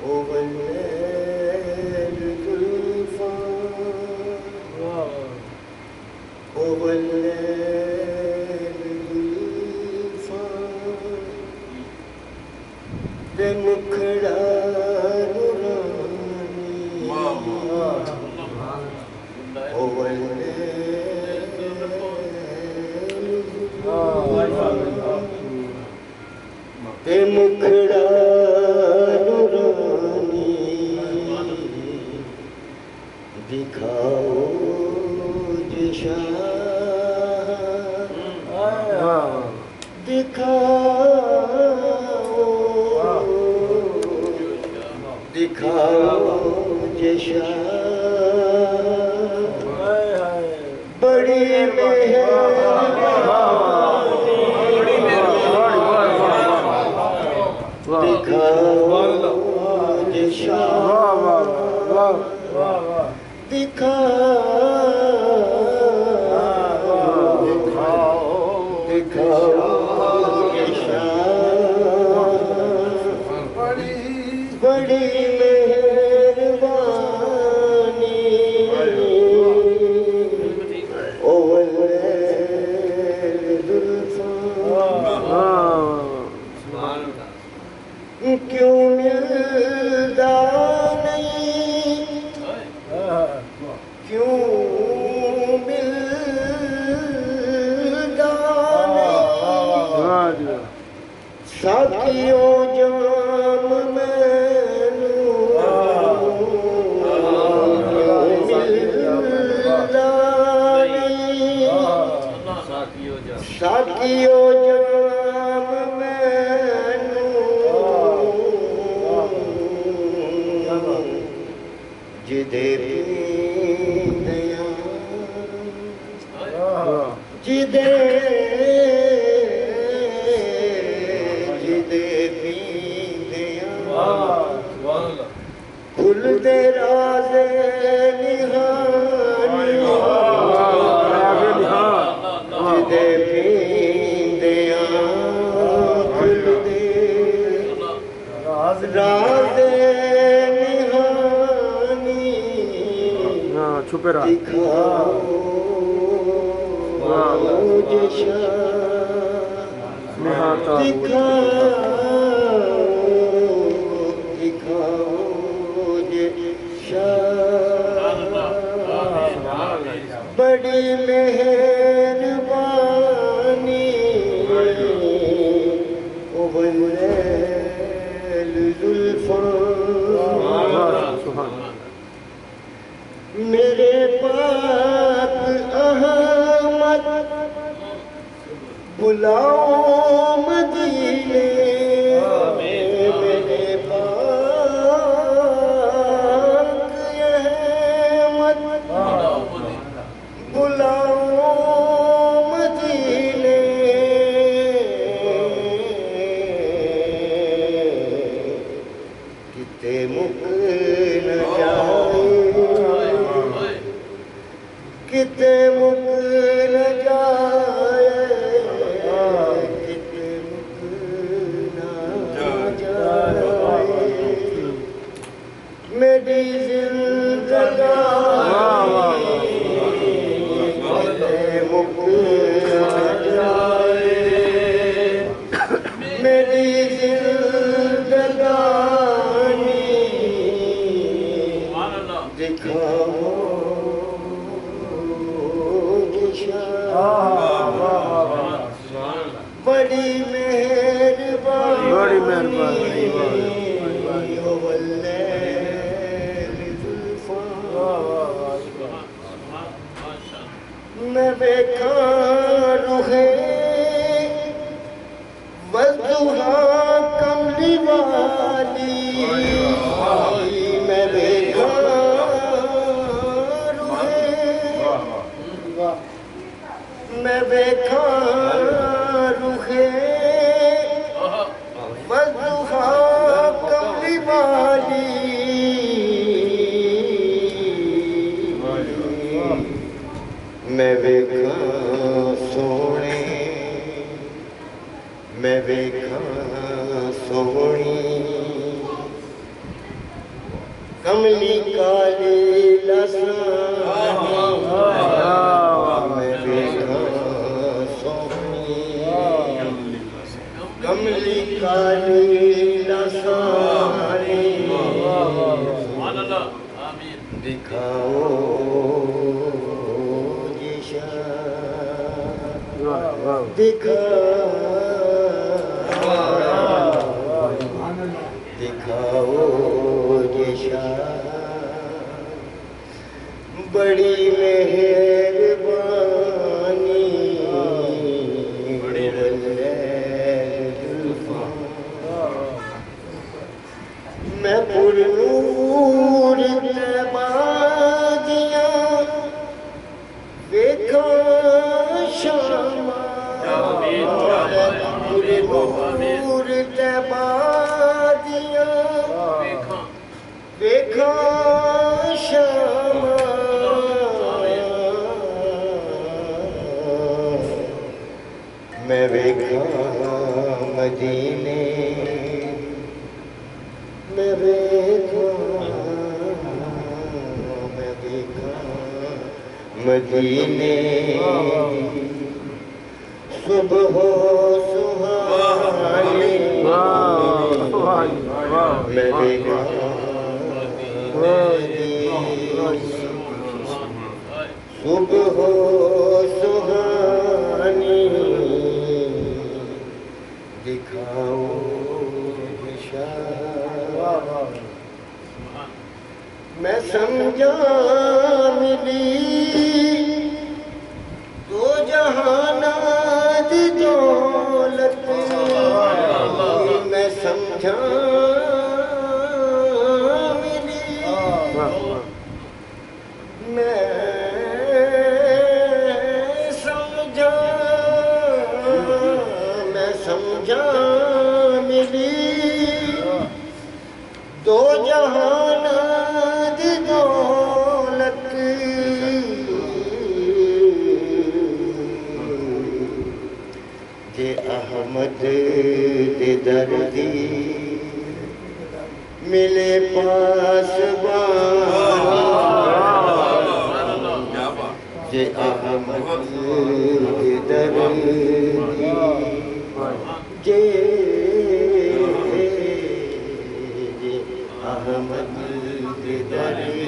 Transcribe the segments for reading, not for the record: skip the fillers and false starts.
والليل ذو والليل ذو मुखड़ा नूरानी ते मुखड़ा नूरानी दिखाओ दिशा दिखाओ दिशा बड़ी दिखाओ दिशा दिखाओ दिशा बड़ी मेहरबानी ओ क्यों मिलदा नहीं क्यों मिलदा नहीं साथियों जाम मैनू मिलदा नहीं साथियों जाम मैनू जिदे पींदिया जिदे जिदे पींदिया फुल दे राज़े निहानी जिदे पींदिया फुल दे राज़े छुपे रहा दिखाओ दिशा दिखाओ दिशा बड़ी मेहरबानी ओ वल्लैल ज़ुल्फ़ा मेरे पाक अहमद बुलाओ मदीने मेरे पाक अहमद बुलाओ मदीने किते मुक न जाए किते मुक न जाए किते मुक न जाए मेरी जिंदगानी किते मुक न जाए मेरी जिंदगानी दिखाओ बड़ी मेहरबानी बड़ी मेहरबानी ओ वल्लैल ज़ुल्फ़ा मैं देखा रुहे वज़ुहा कमली वाली मैं देखा मैं देखा रुखे वज़ुहा कमली वाली मैं देखा सोने मैं देखा सोनी कमली काली लसानी मैं देखा सोनी कमली काली लसानी दिखाओ जिशा दिखाओ जिशा बड़ी मेहरबानी मैं पुरनूर तबादियाँ देखो शामा पुरनूर तबादियाँ देखो शामा मैं देखा मदीने मैं देखा मदीने सुबह सुहानी मैं देखा सुबह सुहानी दिखाओ दिशा मैं समझा मिली दो जहाना दी दौलत मैं समझा मिली मैं समझा मिली दो जहाना दी दौलत जे अहमद दे दर्दी मिले पास जे अहमद दे दर्दी जे अहमद दे दर्दी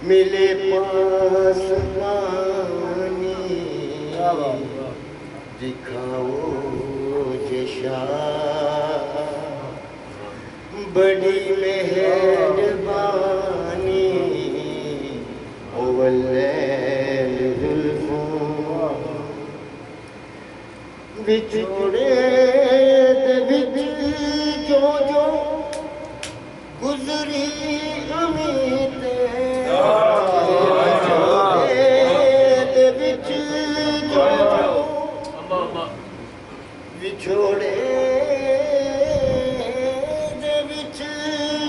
मिले पास पानी दिखाओ जिशा बड़ी मेहरबानी ओवल्लैल जुल्फों बिछोड़े ते बिच जो जो गुजरी अमीते बिछोड़े दे विच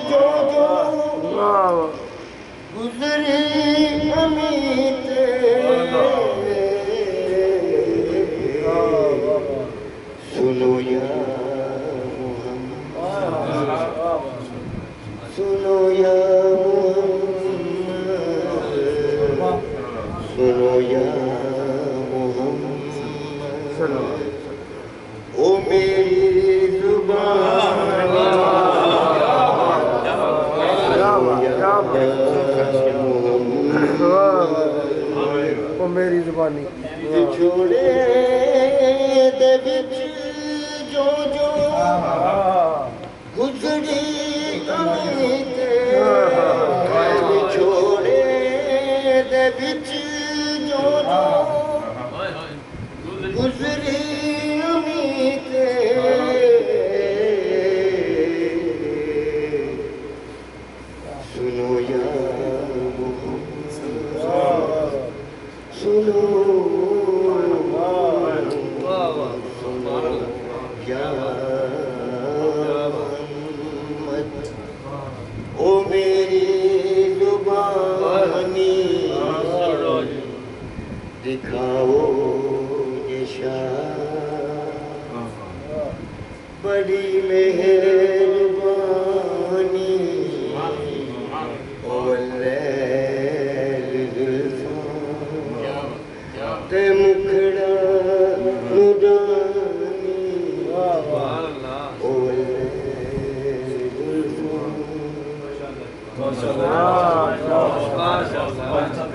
जो जो गुजरी अमीते सुनो या मुहम्मद सुनो या मुहम्मद सुनो या मुहम्मद ओ मेरी जुबान ओ मेरी जुबानी छोड़े दे विच जो जो गुजरी अमीते छोड़े दे विच जो जो गुजरी अमीते सुनो या सुनो या ओ मेरी जुबानी दिखाओ जिशा बड़ी मेहरबानी जानी सुभान अल्लाह। ओ माशाअल्लाह।